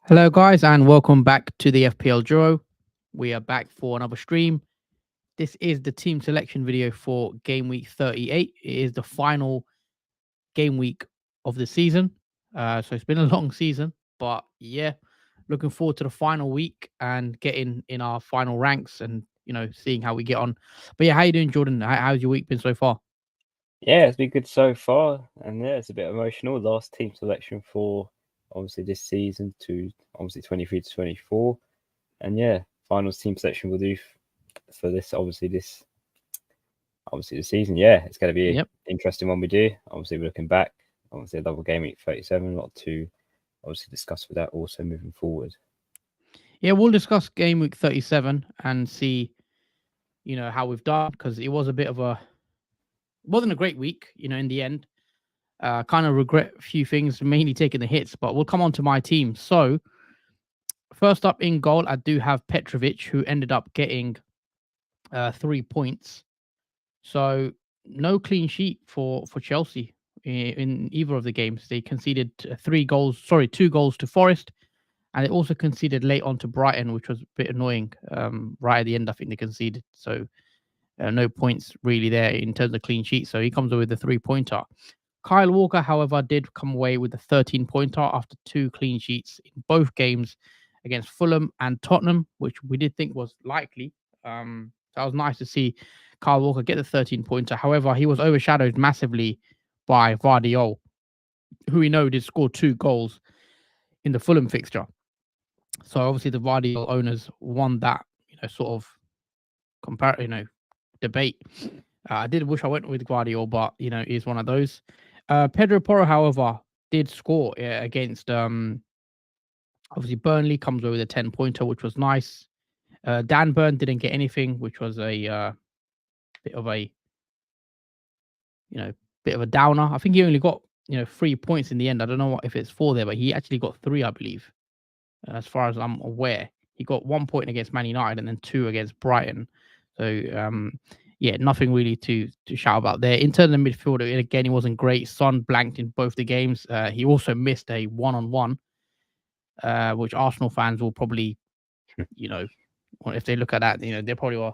Hello, guys, and welcome back to the FPL Duo. We are back for another stream. This is the team selection video for Gameweek 38. It is the final game week of the season. So it's been a long season, but yeah, looking forward to the final week and getting in our final ranks and seeing how we get on. But yeah, how you doing, Jordan? How's your week been so far? Yeah, it's been good so far, and yeah, it's a bit emotional. Last team selection for obviously this season to obviously 23 to 24, and yeah, finals team selection we'll do for this this season. Yeah, it's going to be an interesting one we do. Obviously, we're looking back. Obviously, another Gameweek 37. A lot to obviously discuss with that also moving forward. Yeah, we'll discuss Gameweek 37 and see, how we've done, because it was a bit of wasn't a great week, in the end. Kind of regret a few things, mainly taking the hits, but we'll come on to my team. So, first up in goal, I do have Petrovic, who ended up getting 3 points. So, no clean sheet for Chelsea in either of the games. They conceded 2 goals to Forest, and they also conceded late on to Brighton, which was a bit annoying. Right at the end, I think they conceded. So, no points really there in terms of clean sheet. So, he comes away with the 3-pointer. Kyle Walker, however, did come away with a 13-pointer after 2 clean sheets in both games against Fulham and Tottenham, which we did think was likely. That was nice to see Kyle Walker get the 13-pointer. However, he was overshadowed massively by Vardiol, who we know did score 2 goals in the Fulham fixture. So obviously the Vardiol owners won that, sort of debate. I did wish I went with Guardiola, but he's one of those. Pedro Porro, however, did score against obviously Burnley, comes away with a 10-pointer, which was nice. Dan Burn didn't get anything, which was a bit of a downer. I think he only got 3 points in the end. I don't know if it's 4 there, but he actually got 3, I believe, as far as I'm aware. He got 1 point against Man United and then 2 against Brighton. So yeah, nothing really to shout about there. In terms of midfielder, again, he wasn't great. Son blanked in both the games. He also missed a 1-on-1, which Arsenal fans will probably, if they look at that, they probably were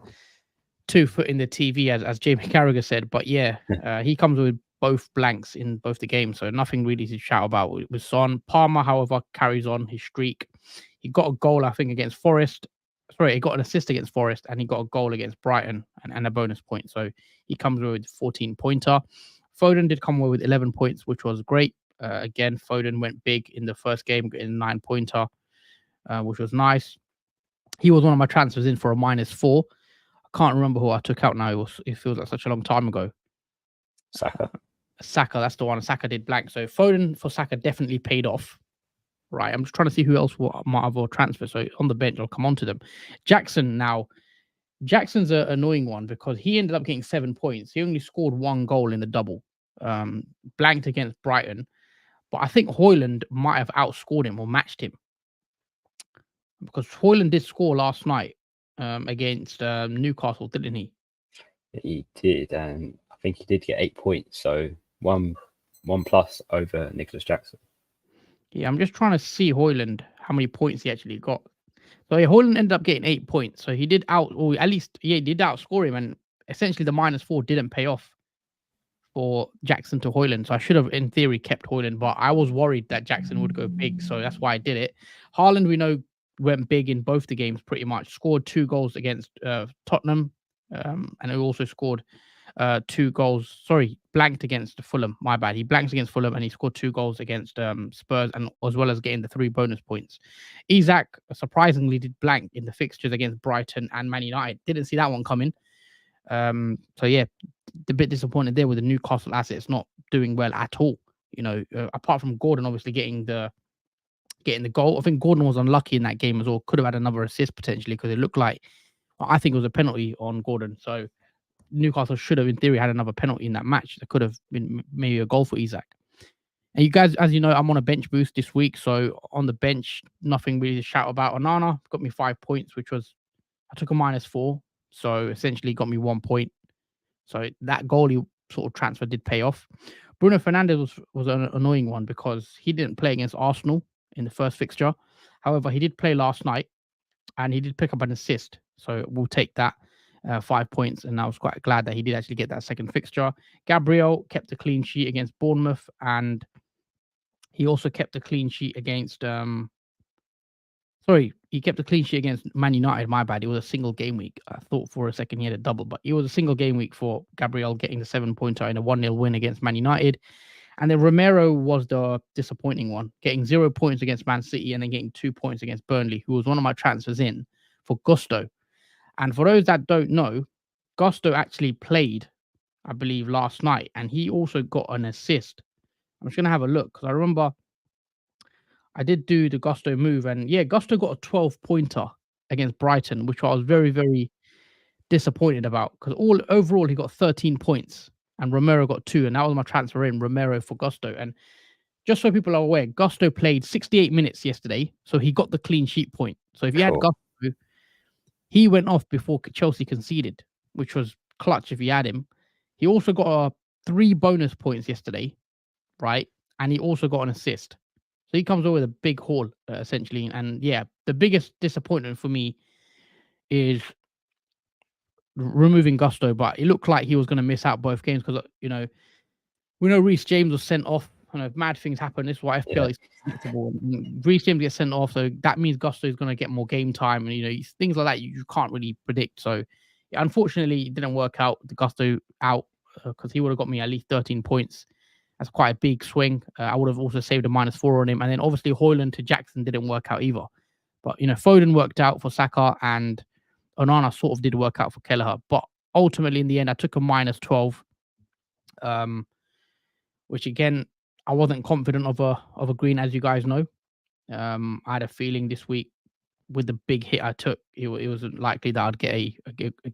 2 foot in the TV, as Jamie Carragher said. But yeah, he comes with both blanks in both the games, so nothing really to shout about with Son. Palmer, however, carries on his streak. He got a goal, I think, against Forest. Sorry, he got an assist against Forest, and he got a goal against Brighton and a bonus point. So he comes away with 14-pointer. Foden did come away with 11 points, which was great. Again, Foden went big in the first game, getting a 9-pointer, which was nice. He was one of my transfers in for a -4. I can't remember who I took out now. It feels like such a long time ago. Saka, that's the one. Saka did blank. So Foden for Saka definitely paid off. Right, I'm just trying to see who else might have transfer. So on the bench, I'll come on to them. Jackson's an annoying one because he ended up getting 7 points. He only scored 1 goal in the double, blanked against Brighton. But I think Højlund might have outscored him or matched him, because Højlund did score last night against Newcastle, didn't he? He did, and I think he did get 8 points. So one plus over Nicholas Jackson. Yeah, I'm just trying to see Højlund, how many points he actually got. So yeah, Højlund ended up getting 8 points. So he did he did outscore him, and essentially the -4 didn't pay off for Jackson to Højlund. So I should have, in theory, kept Højlund, but I was worried that Jackson would go big, so that's why I did it. Haaland, we know, went big in both the games pretty much. Scored 2 goals against Tottenham, and he also scored 2 goals. Sorry, blanked against Fulham. My bad. He blanked against Fulham and he scored 2 goals against Spurs, and as well as getting the 3 bonus points. Isak surprisingly did blank in the fixtures against Brighton and Man United. Didn't see that one coming. So yeah, a bit disappointed there with the Newcastle assets not doing well at all. Apart from Gordon obviously getting the goal. I think Gordon was unlucky in that game as well. Could have had another assist potentially, because it looked like, I think it was a penalty on Gordon. So Newcastle should have, in theory, had another penalty in that match. That could have been maybe a goal for Isak. And you guys, as you know, I'm on a bench boost this week. So on the bench, nothing really to shout about. Onana got me 5 points, which was, I took a -4. So essentially got me 1 point. So that goal he sort of transfer did pay off. Bruno Fernandes was an annoying one because he didn't play against Arsenal in the first fixture. However, he did play last night and he did pick up an assist. So we'll take that 5 points. And I was quite glad that he did actually get that second fixture. Gabriel kept a clean sheet against Bournemouth, and he also kept a clean sheet against he kept a clean sheet against Man United. My bad. It was a single game week. I thought for a second he had a double, but it was a single game week for Gabriel getting the 7-pointer in a 1-0 win against Man United. And then Romero was the disappointing one, getting 0 points against Man City and then getting 2 points against Burnley, who was one of my transfers in for Gusto. And for those that don't know, Gusto actually played, I believe, last night, and he also got an assist. I'm just going to have a look because I remember I did do the Gusto move, and yeah, Gusto got a 12-pointer against Brighton, which I was very, very disappointed about because overall he got 13 points and Romero got 2, and that was my transfer in Romero for Gusto. And just so people are aware, Gusto played 68 minutes yesterday, so he got the clean sheet point. So if you had Gusto, he went off before Chelsea conceded, which was clutch if you had him. He also got 3 bonus points yesterday, right? And he also got an assist. So he comes over with a big haul, essentially. And yeah, the biggest disappointment for me is removing Gusto, but it looked like he was going to miss out both games because, we know Reece James was sent off. Mad things happen. This is why FPL is predictable. Reece James gets sent off, so that means Gusto is going to get more game time, and things like that you can't really predict. So, yeah, unfortunately, it didn't work out. The Gusto out because he would have got me at least 13 points. That's quite a big swing. I would have also saved a -4 on him, and then obviously Højlund to Jackson didn't work out either. But Foden worked out for Saka, and Onana sort of did work out for Kelleher. But ultimately, in the end, I took a -12. Which again, I wasn't confident of a green, as you guys know. I had a feeling this week with the big hit I took, it wasn't likely that I'd get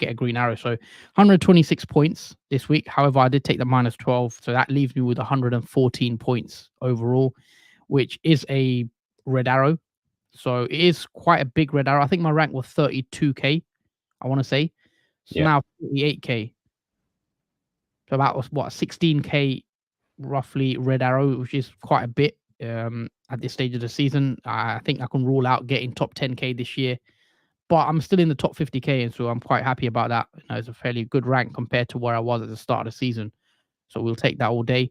a green arrow. So 126 points this week. However, I did take the -12, so that leaves me with 114 points overall, which is a red arrow. So it is quite a big red arrow. I think my rank was 32k, I want to say. So now 48k. So about 16k roughly red arrow, which is quite a bit at this stage of the season. I think I can rule out getting top 10k this year, but I'm still in the top 50k, and so I'm quite happy about that. It's a fairly good rank compared to where I was at the start of the season, so we'll take that all day.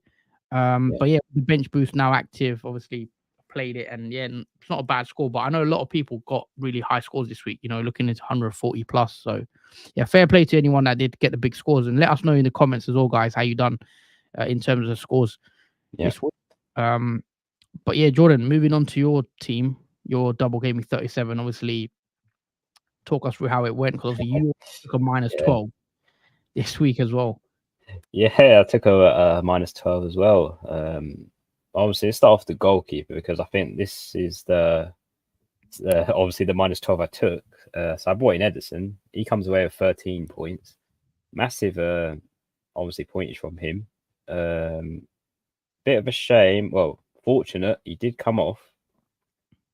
But yeah, the bench boost now active. Obviously, played it, and yeah, it's not a bad score. But I know a lot of people got really high scores this week. Looking into 140 plus. So yeah, fair play to anyone that did get the big scores, and let us know in the comments as well, guys, how you done in terms of scores this week. But yeah, Jordan, moving on to your team, your double Gameweek 37. Obviously, talk us through how it went because obviously you took a -12 this week as well. Yeah, I took a -12 as well. Obviously, let's start off the goalkeeper because I think this is obviously the -12 I took. So I brought in Edison. He comes away with 13 points. Massive, obviously, pointage from him. Bit of a shame. Well, fortunate he did come off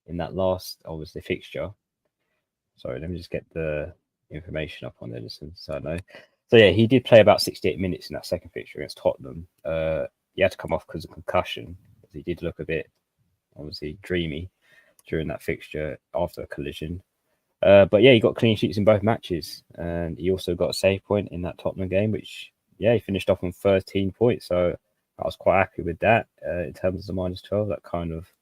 in that last, obviously, fixture. Sorry, let me just get the information up on Edison so I know. So yeah, he did play about 68 minutes in that second fixture against Tottenham. He had to come off because of concussion. He did look a bit, obviously, dreamy during that fixture after a collision. But yeah, he got clean sheets in both matches, and he also got a save point in that Tottenham game, which he finished off on 13 points. So I was quite happy with that in terms of the -12. That kind of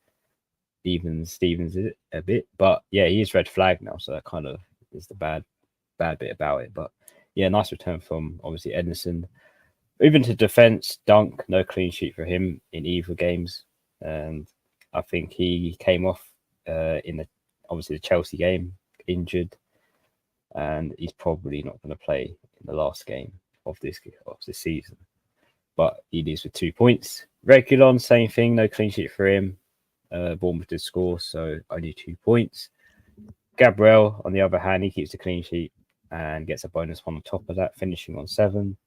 evens Stevens it a bit. But yeah, he is red flag now, so that kind of is the bad bit about it. But yeah, nice return from obviously Edison. Moving to defense, Dunk, no clean sheet for him in either games, and I think he came off in obviously the Chelsea game injured, and he's probably not going to play in the last game of this season. But he leaves with 2 points. Reguilon, same thing, no clean sheet for him. Bournemouth did score, so only 2 points. Gabriel, on the other hand, he keeps the clean sheet and gets a bonus one on top of that, finishing on 7.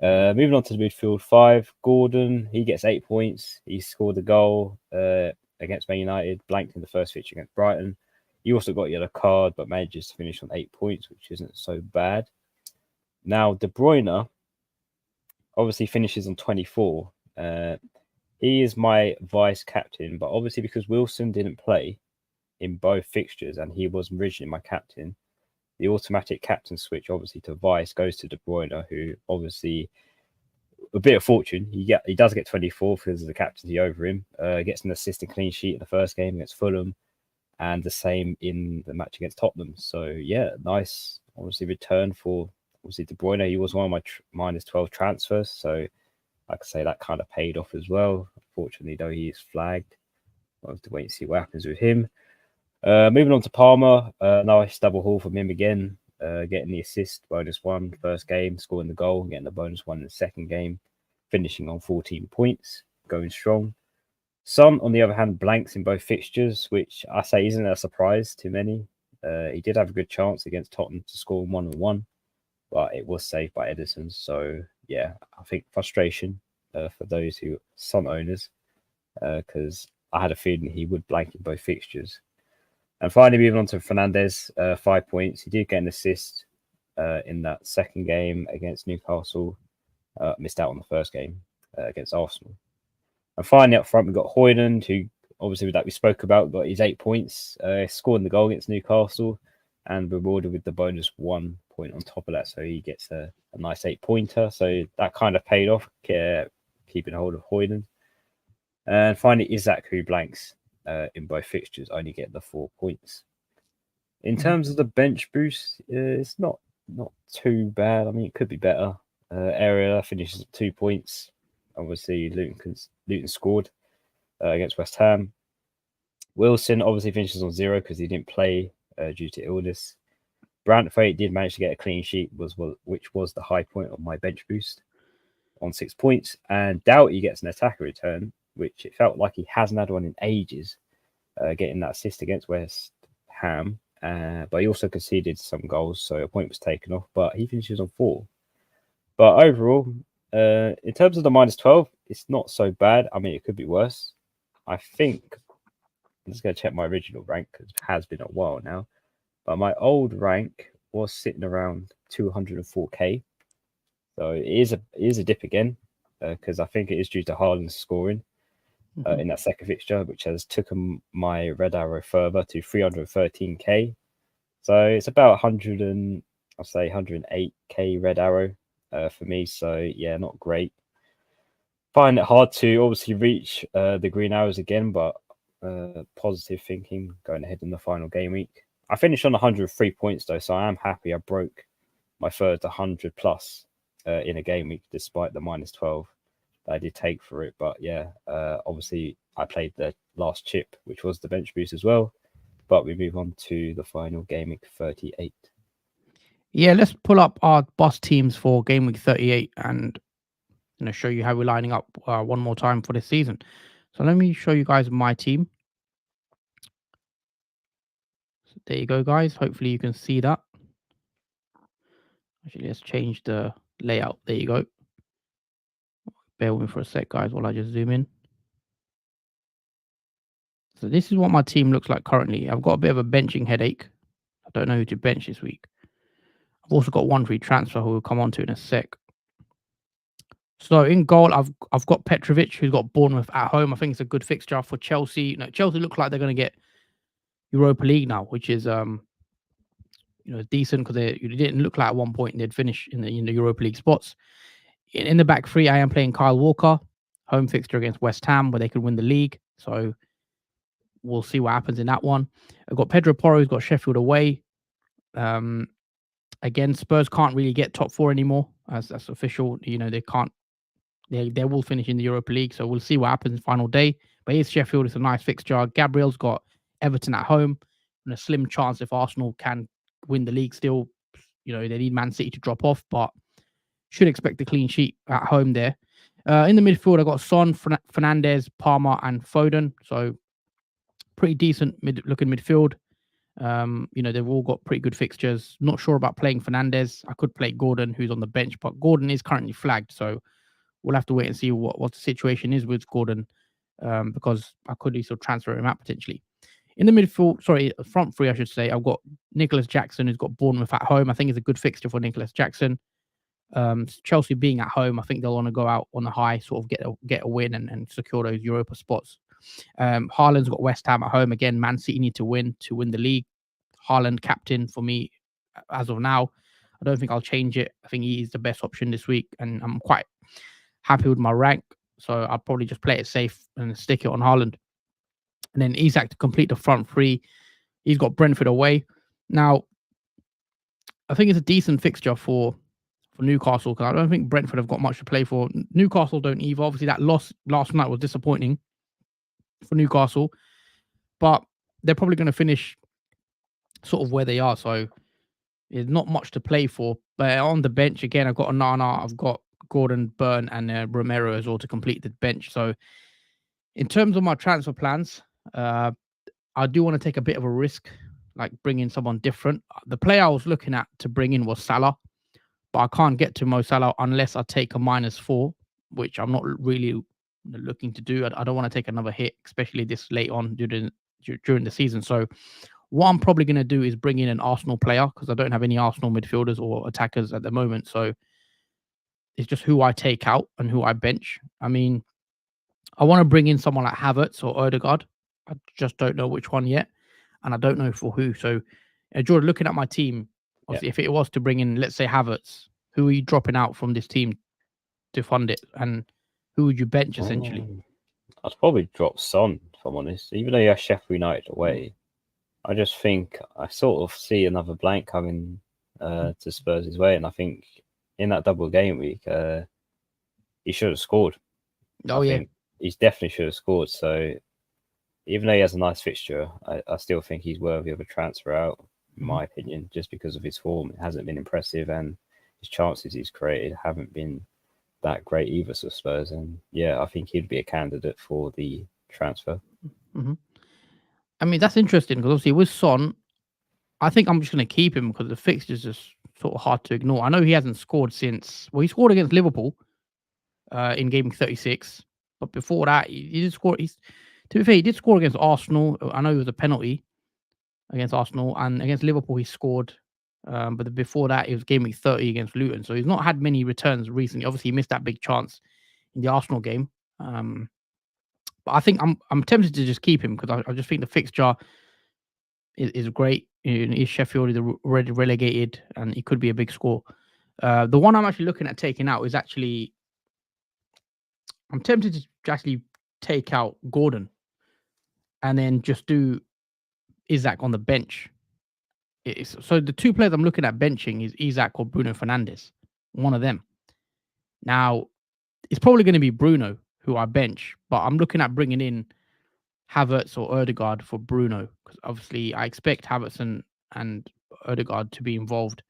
Moving on to the midfield 5, Gordon, he gets 8 points. He scored a goal against Man United, blanked in the first fixture against Brighton. He also got a yellow card, but manages to finish on 8 points, which isn't so bad. Now, De Bruyne, obviously finishes on 24. He is my vice captain, but obviously because Wilson didn't play in both fixtures and he was originally my captain, the automatic captain switch obviously to vice goes to De Bruyne, who obviously a bit of fortune. He does get 24 because of the captaincy over him. Gets an assist and clean sheet in the first game against Fulham, and the same in the match against Tottenham. So yeah, nice obviously return for obviously De Bruyne. He was one of my minus 12 transfers, so I could say that kind of paid off as well. Unfortunately, though, he is flagged. We'll have to wait and see what happens with him. Moving on to Palmer, nice double haul from him again, getting the assist, -1 first game, scoring the goal, getting the -1 in the second game, finishing on 14 points, going strong. Son, on the other hand, blanks in both fixtures, which I say isn't a surprise to many. He did have a good chance against Tottenham to score 1-1, but it was saved by Edison. So yeah, I think frustration for those who Son owners, because I had a feeling he would blank in both fixtures. And finally, moving on to Fernandez, 5 points. He did get an assist in that second game against Newcastle. Missed out on the first game against Arsenal. And finally, up front, we've got Højlund, who obviously that we spoke about, got his 8 points, scoring the goal against Newcastle, and rewarded with the -1 point on top of that. So he gets a nice 8-pointer. So that kind of paid off, keeping hold of Højlund. And finally, Isaac, who blanks in both fixtures, only get the 4 points. In terms of the bench boost, it's not too bad. I mean, it could be better. Area finishes at 2 points. Obviously, Luton scored against West Ham. Wilson obviously finishes on 0 because he didn't play due to illness. Brantford did manage to get a clean sheet, which was the high point of my bench boost on 6 points. And Doughty gets an attacker return, which it felt like he hasn't had one in ages, getting that assist against West Ham. But he also conceded some goals, so a point was taken off. But he finishes on 4. But overall, in terms of the -12, it's not so bad. I mean, it could be worse. I think I'm just going to check my original rank because it has been a while now. But my old rank was sitting around 204k. So it is a dip again because I think it is due to Haaland's scoring in that second fixture, which has taken my red arrow further to 313k. So it's about 108k red arrow for me. So yeah, not great. Find it hard to obviously reach the green arrows again, but positive thinking going ahead in the final game week. I finished on 103 points though, so I am happy I broke my first 100 plus in a game week, despite the -12 that I did take for it. But yeah, obviously I played the last chip, which was the bench boost as well. But we move on to the final game week 38. Yeah, let's pull up our boss teams for game week 38 and show you how we're lining up one more time for this season. So let me show you guys my team. So there you go, guys. Hopefully you can see that. Actually, let's change the layout. There you go. Bear with me for a sec, guys, while I just zoom in. So this is what my team looks like currently. I've got a bit of a benching headache. I don't know who to bench this week. I've also got one free transfer who we'll come on to in a sec. So in goal, I've got Petrovic, who's got Bournemouth at home. I think it's a good fixture for Chelsea. Chelsea look like they're going to get Europa League now, which is decent because they didn't look like at one point they'd finish in the Europa League spots. In the back three, I am playing Kyle Walker, home fixture against West Ham, where they could win the league. So we'll see what happens in that one. I've got Pedro Porro, who's got Sheffield away. Again, Spurs can't really get top 4 anymore. That's official. They can't. They will finish in the Europa League, so we'll see what happens final day. But here's Sheffield. It's a nice fixture. Gabriel's got Everton at home, and a slim chance if Arsenal can win the league still. They need Man City to drop off, but should expect a clean sheet at home there. In the midfield, I've got Son, Fernandez, Palmer, and Foden. So pretty decent looking midfield. They've all got pretty good fixtures. Not sure about playing Fernandez. I could play Gordon, who's on the bench, but Gordon is currently flagged, so we'll have to wait and see what the situation is with Gordon, because I could also transfer him out potentially. In the midfield, front three, I should say, I've got Nicholas Jackson, who's got Bournemouth at home. I think it's a good fixture for Nicholas Jackson. Chelsea being at home, I think they'll want to go out on the high, sort of get a win and secure those Europa spots. Haaland's got West Ham at home again. Man City need to win the league. Haaland captain for me as of now. I don't think I'll change it. I think he's the best option this week, and I'm quite happy with my rank. So I'll probably just play it safe and stick it on Haaland. And then Isak to complete the front three. He's got Brentford away. Now, I think it's a decent fixture for Newcastle, because I don't think Brentford have got much to play for. Newcastle don't either. Obviously, that loss last night was disappointing for Newcastle, but they're probably going to finish sort of where they are. So there's not much to play for. But on the bench, again, I've got Onana, I've got Gordon, Burn, and Romero as well to complete the bench. So in terms of my transfer plans, I do want to take a bit of a risk, like bring in someone different. The player I was looking at to bring in was Salah, but I can't get to Mo Salah unless I take a -4, which I'm not really looking to do. I don't want to take another hit, especially this late on during the season. So what I'm probably going to do is bring in an Arsenal player, because I don't have any Arsenal midfielders or attackers at the moment. So it's just who I take out and who I bench. I mean, I want to bring in someone like Havertz or Odegaard. I just don't know which one yet, and I don't know for who. So, Jordan, looking at my team, obviously, if it was to bring in, let's say, Havertz, who are you dropping out from this team to fund it, and who would you bench essentially? I'd probably drop Son, if I'm honest. Even though you have Sheffield United away, I just think I sort of see another blank coming to Spurs' way, and I think in that double game week, he should have scored. I think he definitely should have scored. So even though he has a nice fixture, I still think he's worthy of a transfer out, in my opinion, just because of his form. It hasn't been impressive, and his chances he's created haven't been that great either for Spurs. And yeah, I think he'd be a candidate for the transfer. I mean, that's interesting, because obviously with Son, I think I'm just going to keep him because the fixture's just sort of hard to ignore. I know he hasn't scored since, well, he scored against Liverpool in Gameweek 36, but before that, he did score. To be fair, he did score against Arsenal. I know it was a penalty against Arsenal, and against Liverpool he scored. But before that, it was Gameweek 30 against Luton. So he's not had many returns recently. Obviously, he missed that big chance in the Arsenal game. But I think I'm tempted to just keep him, because I just think the fixture is great. Is Sheffield is already relegated, and it could be a big score. The one I'm actually looking at taking out is actually, I'm tempted to actually take out Gordon and then just do Isak on the bench. So the two players I'm looking at benching is Isak or Bruno Fernandes, one of them. Now, it's probably going to be Bruno who I bench, but I'm looking at bringing in Havertz or Odegaard for Bruno, because obviously I expect Havertz and Odegaard to be involved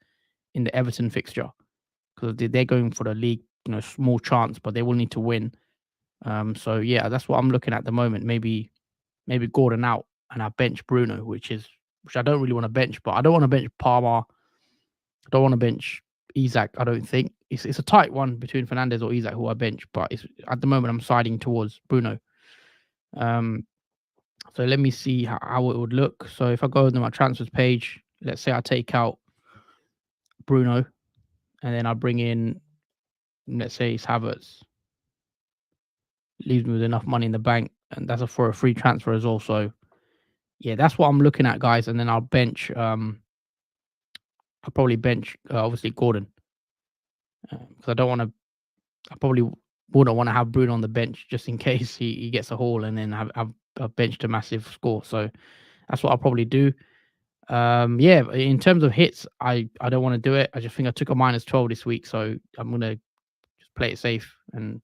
in the Everton fixture, because they're going for the league, small chance, but they will need to win. So yeah, that's what I'm looking at the moment. Maybe Gordon out and I bench Bruno, which I don't really want to bench, but I don't want to bench Palmer. I don't want to bench Isak. I don't think it's a tight one between Fernandes or Isak who I bench, but at the moment I'm siding towards Bruno. So let me see how it would look. So if I go to my transfers page, let's say I take out Bruno, and then I bring in, let's say it's Havertz. Leaves me with enough money in the bank, and that's for a free transfer as well. So yeah, that's what I'm looking at, guys. And then I'll bench. I'll probably bench obviously Gordon, because I don't want to. I probably wouldn't want to have Bruno on the bench just in case he gets a haul, and then I've benched a massive score. So that's what I'll probably do. Yeah, in terms of hits, I don't want to do it. I just think I took a -12 this week, so I'm gonna just play it safe and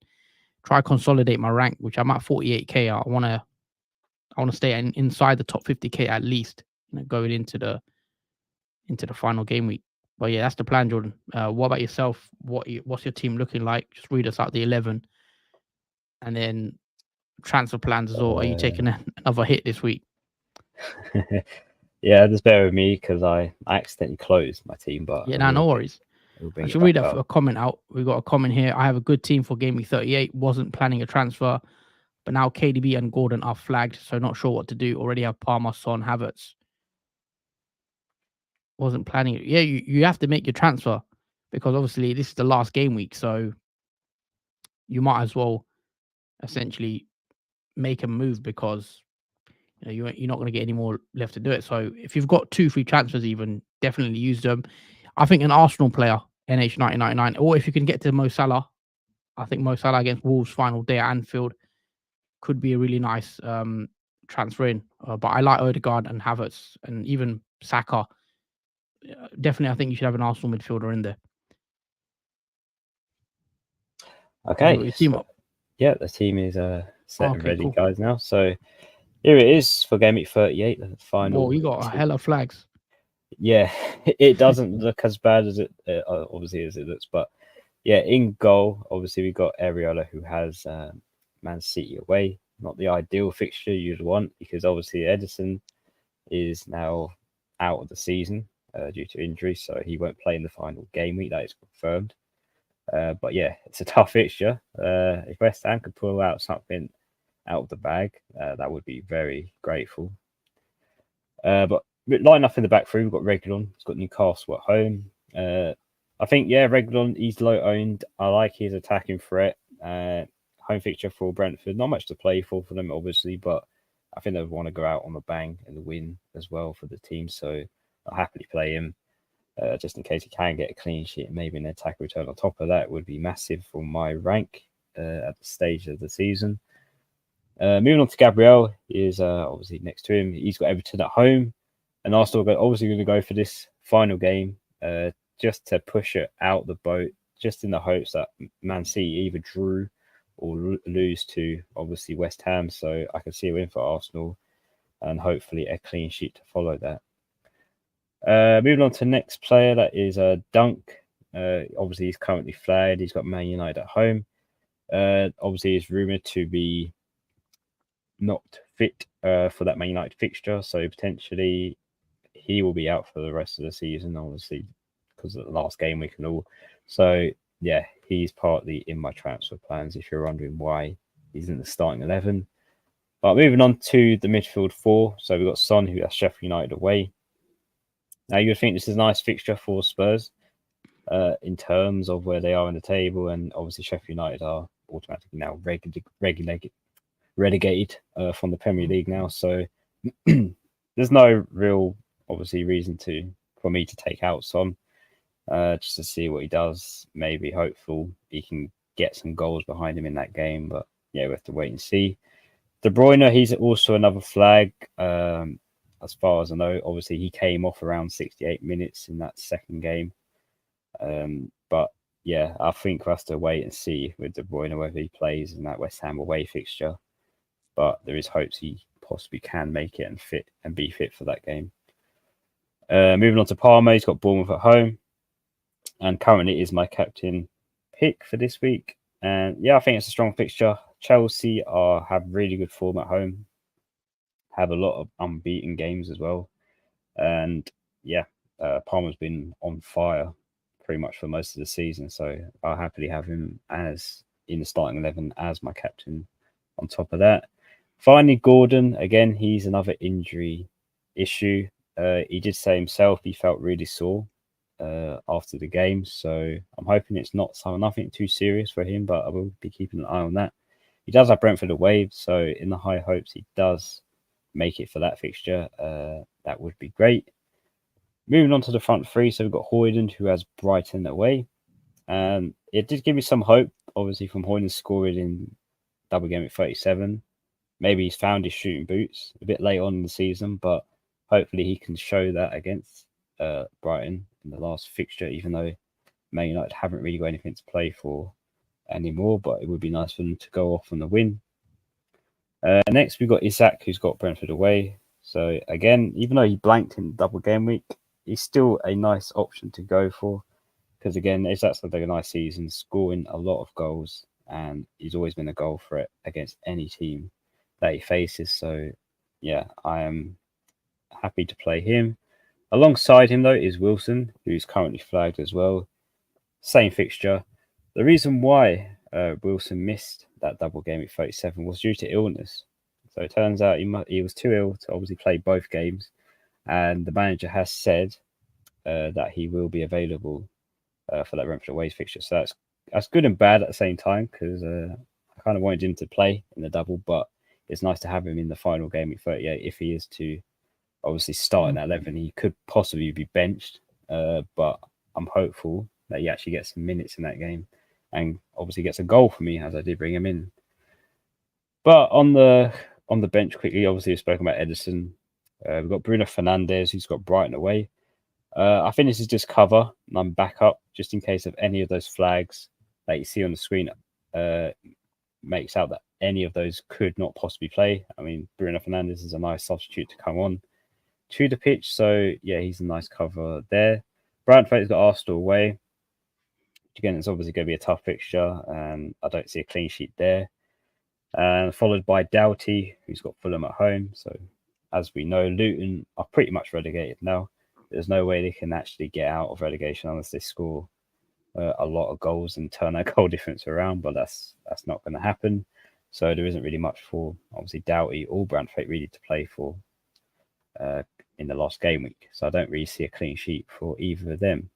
try consolidate my rank, which I'm at 48k. I want to stay inside the top 50k at least, going into the final game week. But yeah, that's the plan, Jordan. What about yourself? What's your team looking like? Just read us out the 11, and then transfer plans as well. Are you taking another hit this week? Yeah, just bear with me because I accidentally closed my team. But yeah, no worries. I should read a comment out. We got a comment here. I have a good team for Gameweek 38. Wasn't planning a transfer, but now KDB and Gordon are flagged, so not sure what to do. Already have Palmer, Son, Havertz. Wasn't planning it. Yeah, you have to make your transfer. because obviously this is the last game week, so you might as well essentially make a move because you're not going to get any more left to do it. So if you've got 2 free transfers, even definitely use them. I think an Arsenal player, NH1999, or if you can get to Mo Salah, I think Mo Salah against Wolves final day at Anfield could be a really nice transfer in. But I like Odegaard and Havertz and even Saka. Definitely, I think you should have an Arsenal midfielder in there. Okay. Your team up. Yeah, the team is set and Okay, ready, cool. guys, now. So here it is for Gameweek 38, the final. Whoa, you got a hell of flags. Yeah, it doesn't look as bad as it obviously as it looks, but yeah, in goal, obviously we got Areola, who has Man City away. Not the ideal fixture you'd want, because obviously Edison is now out of the season due to injury, so he won't play in the final game week. That is confirmed. But yeah, it's a tough fixture. If West Ham could pull out something out of the bag, that would be very grateful. But lining up in the back three, we've got Reguilon. He's got Newcastle at home. I think, yeah, Reguilon, he's low owned. I like his attacking threat. Home fixture for Brentford. Not much to play for them, obviously, but I think they want to go out on the bang and the win as well for the team. So I'll happily play him just in case he can get a clean sheet and maybe an attack return on top of that would be massive for my rank at the stage of the season. Moving on to Gabriel, he is obviously next to him. He's got Everton at home, and Arsenal are obviously going to go for this final game just to push it out the boat, just in the hopes that Man City either drew or lose to obviously West Ham. So I can see a win for Arsenal and hopefully a clean sheet to follow that. Moving on to the next player, that is Dunk. Obviously, he's currently flagged. He's got Man United at home. Obviously, he's rumoured to be not fit for that Man United fixture, so potentially he will be out for the rest of the season, obviously, because of the last game week and all. So, yeah, he's partly in my transfer plans if you're wondering why he's in the starting 11. But moving on to the midfield 4, so we've got Son, who has Sheffield United away. Now, you would think this is a nice fixture for Spurs in terms of where they are in the table, and obviously Sheffield United are automatically now relegated from the Premier League now. So there's no real, obviously, reason for me to take out Son just to see what he does. Maybe hopeful he can get some goals behind him in that game, but yeah, we have to wait and see. De Bruyne, he's also another flag. As far as I know, obviously he came off around 68 minutes in that second game. But yeah, I think we have to wait and see with De Bruyne whether he plays in that West Ham away fixture. But there is hopes he possibly can make it and be fit for that game. Moving on to Palmer, he's got Bournemouth at home, and currently is my captain pick for this week. And yeah, I think it's a strong fixture. Chelsea have really good form at home, have a lot of unbeaten games as well, and yeah, Palmer's been on fire pretty much for most of the season, so I'll happily have him as in the starting 11 as my captain. On top of that, finally, Gordon, again, he's another injury issue. He did say himself he felt really sore after the game, so I'm hoping it's nothing too serious for him, but I will be keeping an eye on that. He does have Brentford away, so in the high hopes he does make it for that fixture, that would be great. Moving on to the front three, so we've got Hoyland, who has Brighton away. It did give me some hope, obviously, from Hoyland scoring in double game at 37. Maybe he's found his shooting boots a bit late on in the season, but hopefully he can show that against Brighton in the last fixture, even though Man United haven't really got anything to play for anymore, but it would be nice for them to go off on the win. Next, we've got Isak, who's got Brentford away. So again, even though he blanked in double game week, he's still a nice option to go for, because again, Isak's had a nice season, scoring a lot of goals, and he's always been a goal threat against any team that he faces. So yeah, I am happy to play him. Alongside him, though, is Wilson, who's currently flagged as well. Same fixture. The reason why Wilson missed that double game at 37 was due to illness. So it turns out he was too ill to obviously play both games, and the manager has said that he will be available for that Brentford away fixture. So that's good and bad at the same time because I kind of wanted him to play in the double, but it's nice to have him in the final game at 38 if he is to obviously start in that 11. He could possibly be benched, but I'm hopeful that he actually gets some minutes in that game and obviously gets a goal for me as I did bring him in. But on the bench quickly, obviously we've spoken about Edison. We've got Bruno Fernandes, who's got Brighton away. I think this is just cover, and I'm back up just in case of any of those flags that you see on the screen makes out that any of those could not possibly play. I mean, Bruno Fernandes is a nice substitute to come on to the pitch, so yeah, he's a nice cover there. Brentford's got Arsenal away. Again, it's obviously going to be a tough fixture, and I don't see a clean sheet there. And followed by Doughty, who's got Fulham at home. So, as we know, Luton are pretty much relegated now. There's no way they can actually get out of relegation unless they score a lot of goals and turn their goal difference around. But that's not going to happen. So there isn't really much for obviously Doughty or Brentford really to play for in the last game week. So I don't really see a clean sheet for either of them.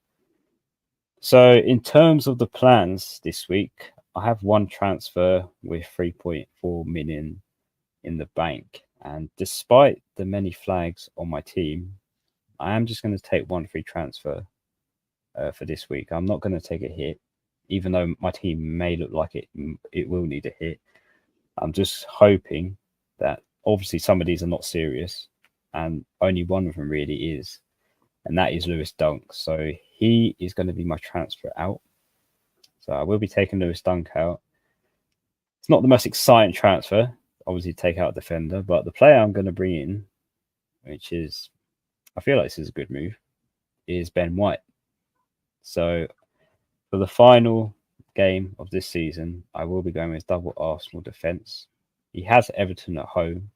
So in terms of the plans this week, I have one transfer with 3.4 million in the bank. And despite the many flags on my team, I am just going to take one free transfer for this week. I'm not going to take a hit, even though my team may look like it will need a hit. I'm just hoping that obviously some of these are not serious, and only one of them really is, and that is Lewis Dunk. So he is going to be my transfer out. So I will be taking Lewis Dunk out. It's not the most exciting transfer, obviously, to take out a defender, but the player I'm going to bring in, which is, I feel like this is a good move, is Ben White. So for the final game of this season, I will be going with double Arsenal defence. He has Everton at home,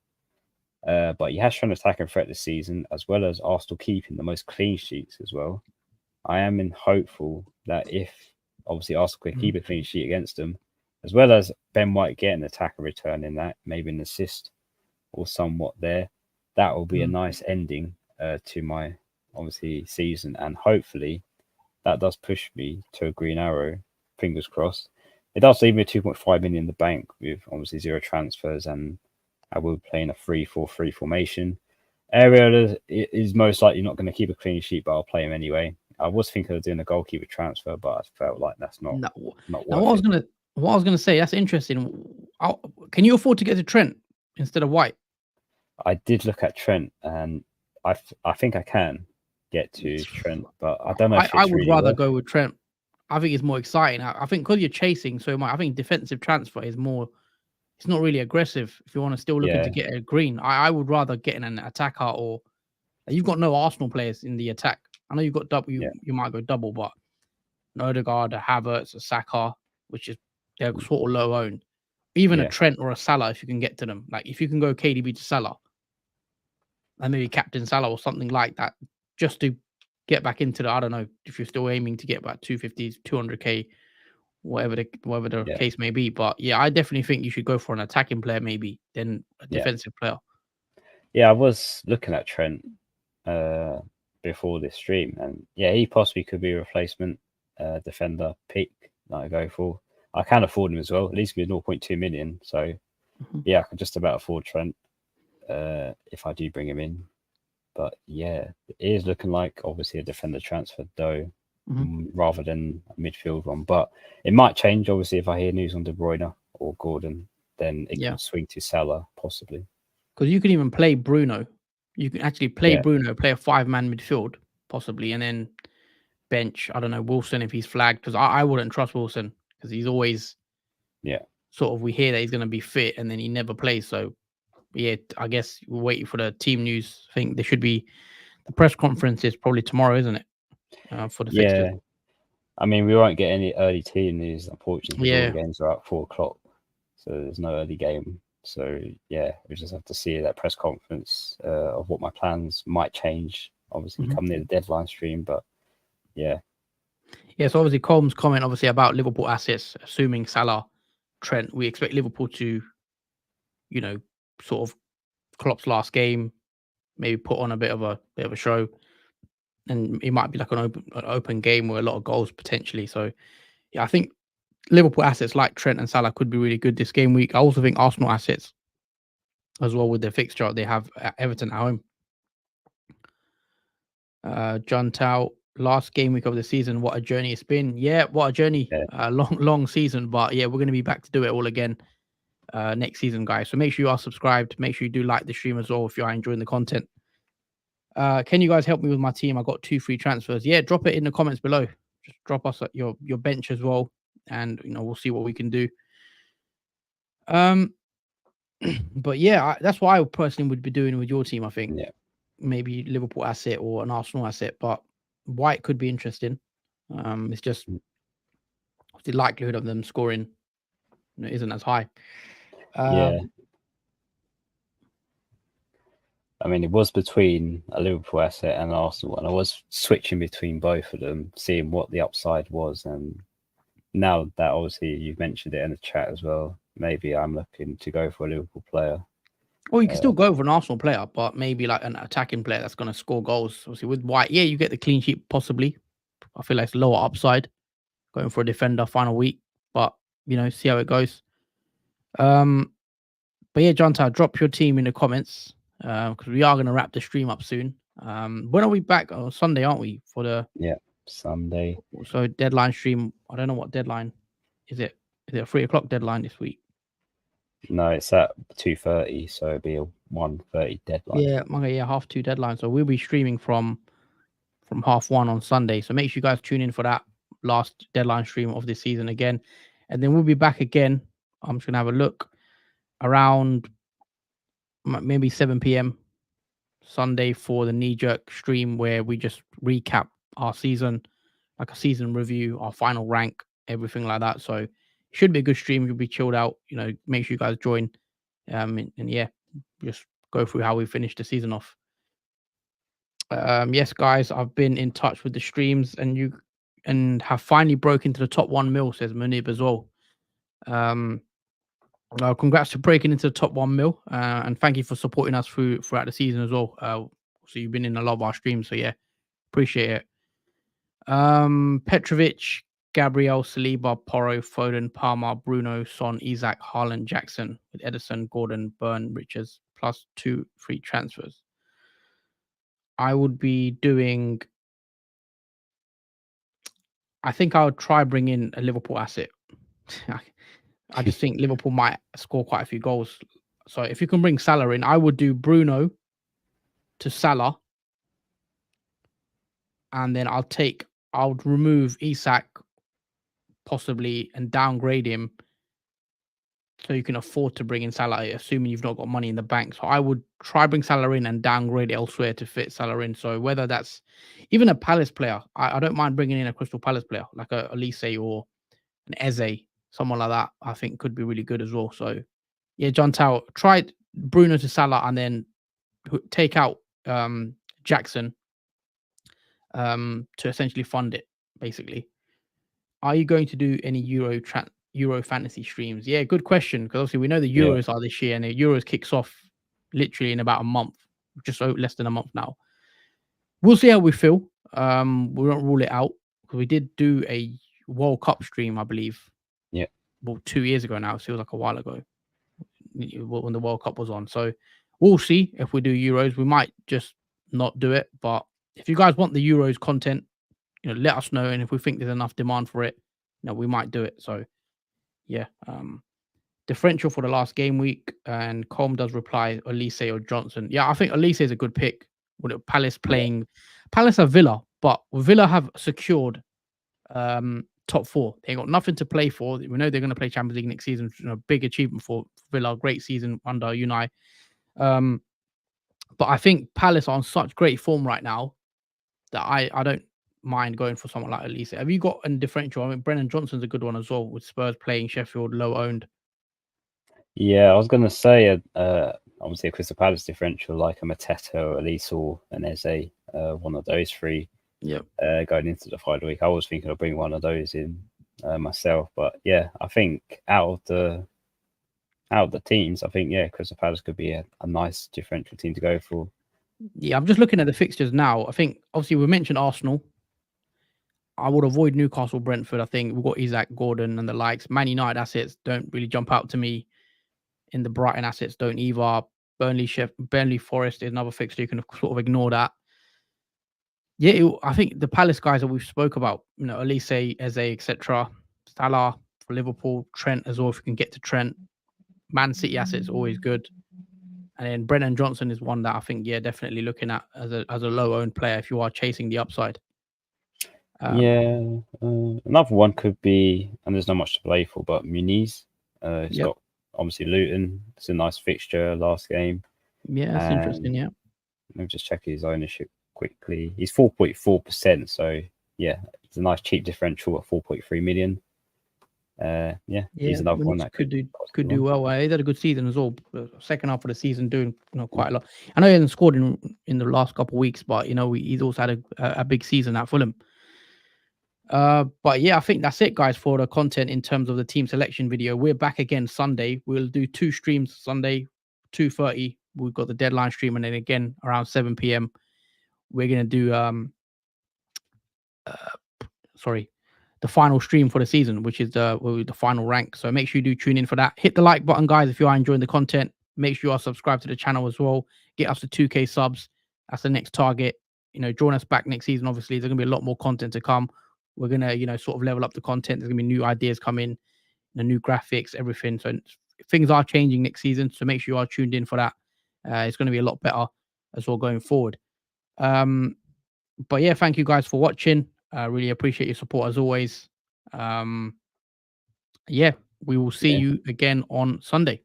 but he has shown attacking threat this season, as well as Arsenal keeping the most clean sheets as well. I am hopeful that if obviously Arsenal can keep a clean sheet against them, as well as Ben White getting an attacker return in that, maybe an assist or somewhat there, that will be a nice ending to my obviously season, and hopefully that does push me to a green arrow. Fingers crossed. It does leave me 2.5 million in the bank with obviously 0 transfers, and I will be playing a 3-4-3 formation. Ariel is most likely not going to keep a clean sheet, but I'll play him anyway. I was thinking of doing a goalkeeper transfer, but I felt like that's not worth it. What I was gonna say, that's interesting. Can you afford to get to Trent instead of White? I did look at Trent, and I think I can get to Trent, but I don't know if it's I would really rather worth go with Trent. I think it's more exciting. I think because you're chasing so much, I think defensive transfer is more. It's not really aggressive if you want to still looking to get a green. I would rather get in an attacker, or you've got no Arsenal players in the attack. I know you've got double. You might go double, but an Odegaard, a Havertz, a Saka, which is they're sort of low owned. Even a Trent or a Salah, if you can get to them. Like if you can go KDB to Salah, and maybe captain Salah or something like that, just to get back into the, I don't know, if you're still aiming to get about 250, 200k, whatever the case may be. But yeah, I definitely think you should go for an attacking player maybe than a defensive player. Yeah, I was looking at Trent before this stream, and yeah, he possibly could be a replacement defender pick that I go for. I can afford him as well. At least with 0.2 million, so yeah, I can just about afford Trent if I do bring him in. But yeah, it is looking like obviously a defender transfer though, rather than a midfield one. But it might change obviously if I hear news on De Bruyne or Gordon, then it could swing to Salah possibly. Because you can even play Bruno. You can actually play Bruno, play a 5-man midfield possibly, and then bench, I don't know, Wilson if he's flagged, because I wouldn't trust Wilson because he's always sort of, we hear that he's going to be fit and then he never plays. So yeah, I guess we're waiting for the team news. I think there should be, the press conference is probably tomorrow, isn't it? For the fixtures. I mean, we won't get any early team news, unfortunately, because all the games are at 4 o'clock. So there's no early game. So yeah, we just have to see that press conference of what my plans might change. Obviously, come near the deadline stream, but yeah. Yeah, so obviously Colm's comment obviously about Liverpool assets, assuming Salah, Trent, we expect Liverpool to, you know, sort of Klopp's last game, maybe put on a bit of a show. and it might be like an open game with a lot of goals potentially. So yeah, I think Liverpool assets like Trent and Salah could be really good this game week. I also think Arsenal assets as well with their fixture. They have Everton at home. John Tao, last game week of the season. What a journey it's been. Yeah, what a journey. Yeah. Long season, but yeah, we're going to be back to do it all again next season, guys. So make sure you are subscribed. Make sure you do like the stream as well if you are enjoying the content. Can you guys help me with my team? I got 2 free transfers. Yeah, drop it in the comments below. Just drop us at your bench as well, and we'll see what we can do. But yeah, that's what I personally would be doing with your team. I think maybe Liverpool asset or an Arsenal asset, but White could be interesting. It's just the likelihood of them scoring isn't as high. Yeah. I mean, it was between a Liverpool asset and Arsenal, and I was switching between both of them, seeing what the upside was. And now that obviously you've mentioned it in the chat as well, maybe I'm looking to go for a Liverpool player. Or you can still go for an Arsenal player, but maybe like an attacking player that's going to score goals. Obviously, with White, yeah, you get the clean sheet possibly. I feel like it's lower upside going for a defender final week, but see how it goes. But yeah, Jonta, drop your team in the comments because we are going to wrap the stream up soon. When are we back? On Sunday, aren't we? For the Sunday. So deadline stream. I don't know what deadline is it. Is it a 3:00 deadline this week? No, it's at 2:30, so it'll be a 1:30 deadline. Yeah, okay, yeah, 2:30 deadline. So we'll be streaming from 1:30 on Sunday. So make sure you guys tune in for that last deadline stream of this season again, and then we'll be back again. I'm just gonna have a look around maybe 7 p.m. Sunday for the knee jerk stream where we just recap our season, like a season review, our final rank, everything like that. So it should be a good stream. You'll be chilled out. Make sure you guys join. And yeah, just go through how we finished the season off. Yes, guys, I've been in touch with the streams and have finally broken into the top 1 mil, says Munib as well. Congrats for breaking into the top 1 mil, and thank you for supporting us throughout the season as well. So you've been in a lot of our streams, so yeah, appreciate it. Petrovic, Gabriel, Saliba, Porro, Foden, Palmer, Bruno, Son, Isaac, Haaland, Jackson, with Edison, Gordon, Burn, Richards, plus 2 free transfers. I would be doing. I think I would try bring in a Liverpool asset. I just think Liverpool might score quite a few goals. So if you can bring Salah in, I would do Bruno to Salah, and then I'll remove Isak possibly and downgrade him so you can afford to bring in Salah, assuming you've not got money in the bank. So I would try bring Salah in and downgrade elsewhere to fit Salah in. So whether that's even a Palace player, I don't mind bringing in a Crystal Palace player like a Elise or an Eze, someone like that. I think could be really good as well. So yeah, John Tao, try Bruno to Salah and then take out Jackson to essentially fund it, basically. Are you going to do any Euro fantasy streams? Yeah, good question. Because obviously we know the Euros are this year, and the Euros kicks off literally in about a month, just less than a month now. We'll see how we feel. We won't rule it out because we did do a World Cup stream, I believe. Yeah. Well, 2 years ago now. So it feels like a while ago when the World Cup was on. So we'll see if we do Euros. We might just not do it. But if you guys want the Euros content, let us know. And if we think there's enough demand for it, we might do it. So yeah. Differential for the last game week. And Com does reply Elise or Johnson. Yeah, I think Elise is a good pick. With Palace playing Palace are Villa, but Villa have secured top 4. They got nothing to play for. We know they're going to play Champions League next season. Big achievement for Villa. Great season under Unai. But I think Palace are on such great form right now that I don't mind going for someone like Elise. Have you got a differential? I mean, Brennan Johnson's a good one as well, with Spurs playing Sheffield, low owned. Yeah, I was going to say, obviously, a Crystal Palace differential like a Mateta, Elise, or an Eze, one of those 3. Yep. Going into the final week, I was thinking of bringing one of those in myself, but yeah, I think out of the teams, I think Crystal Palace could be a nice differential team to go for. Yeah, I'm just looking at the fixtures now. I think obviously we mentioned Arsenal. I would avoid Newcastle, Brentford. I think we've got Isaac, Gordon, and the likes. Man United assets don't really jump out to me. In the Brighton assets don't either. Burnley Forest is another fixture. You can sort of ignore that. Yeah, I think the Palace guys that we've spoke about, Elise, Eze, etc. Salah for Liverpool, Trent as well. If you can get to Trent, Man City assets always good. And then Brennan Johnson is one that I think, definitely looking at as a low owned player if you are chasing the upside. Another one could be, and there's not much to play for, but Muniz. It's got obviously Luton. It's a nice fixture last game. Yeah, that's interesting. Yeah. Let me just check his ownership quickly. He's 4.4%. So yeah, it's a nice cheap differential at 4.3 million. He's another one that could do well. He had a good season as well. Second half of the season, doing quite a lot. I know he hasn't scored in the last couple of weeks, but he's also had a big season at Fulham. But yeah, I think that's it, guys, for the content in terms of the team selection video. We're back again Sunday. We'll do 2 streams Sunday, 2:30. We've got the deadline stream, and then again around 7 p.m. we're gonna do the final stream for the season, which is the final rank. So make sure you do tune in for that. Hit the like button, guys, if you are enjoying the content. Make sure you are subscribed to the channel as well. Get us to 2K subs. That's the next target. Join us back next season. Obviously, there's gonna be a lot more content to come. We're gonna, sort of level up the content. There's gonna be new ideas coming, the new graphics, everything. So things are changing next season. So make sure you are tuned in for that. It's gonna be a lot better as well going forward. But yeah, thank you guys for watching. I really appreciate your support as always. We will see you again on Sunday.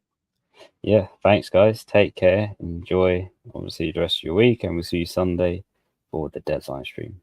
Yeah, thanks guys. Take care. Enjoy obviously the rest of your week, and we'll see you Sunday for the deadline stream.